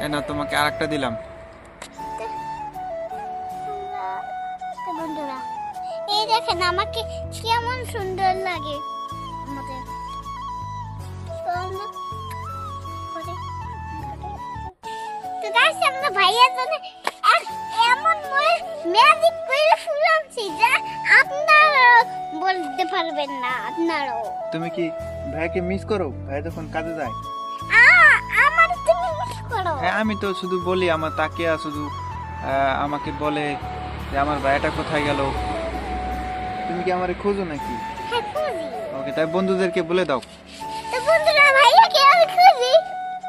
এই নাও তোমাকে আরেকটা দিলাম। তো বন্ধুরা এই দেখেন আমাকে কেমন সুন্দর লাগে আমাদের। তো আমরা তো গাইস আমরা ভাইয়ার জন্য এমন ম্যাজিক করে ফুল আনছি যা আপনারা বলতে পারবেন না। আপনারাও তুমি কি ভাইকে মিস করো? ভাই যখন কাজে যায়। আমার তুমি মিস করো। হ্যাঁ, আমি তো শুধু বলি, আমার তাকিয়া শুধু আমাকে বলে যে আমার ভাইটা কোথায় গেল। তুমি কি আমারে খোঁজো নাকি? হ্যাঁ খুঁজি। ওকে, তাই বন্ধুদেরকে বলে দাও। তো বন্ধুরা ভাইয়াকে আমি খুঁজি।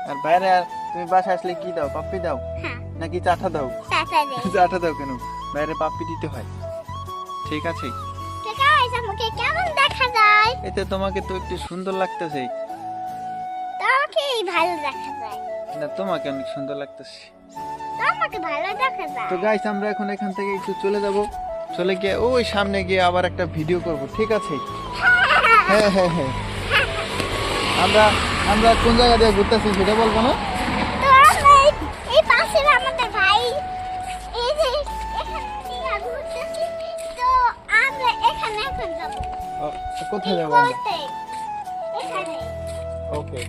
আর বাইরে তুমি বাসায় আসলে কি দাও? পাপ্পি দাও হ্যাঁ নাকি চাটা দাও? চাচা দেই। চাটা দাও কেন? বাইরে পাপ্পি দিতে হয়। ঠিক আছে, তো গাইস আমাকে কেমন দেখা যায়? এতে তোমাকে তো একটু সুন্দর লাগতেছে। তোমাকেই ভালো দেখা যায়। না, তোমাকে অনেক সুন্দর লাগতেছে। তোমাকে ভালো দেখা যায়। তো গাইস আমরা এখন এখান থেকে একটু চলে যাব, চলে গিয়ে ওই সামনে গিয়ে আবার একটা ভিডিও করব, ঠিক আছে? হ্যাঁ হ্যাঁ হ্যাঁ, আমরা আমরা কোন জায়গা দিয়ে ঘুরতেছি সেটা বলবো না। তো আমরা এই পাশে আমাদের ভাই এই যে এখানে দিয়ে ঘুরতেছি। তো আমরা এখানে এখন যাবো। কোথায় যাবো আমরা? বলতে এখানে ওকে।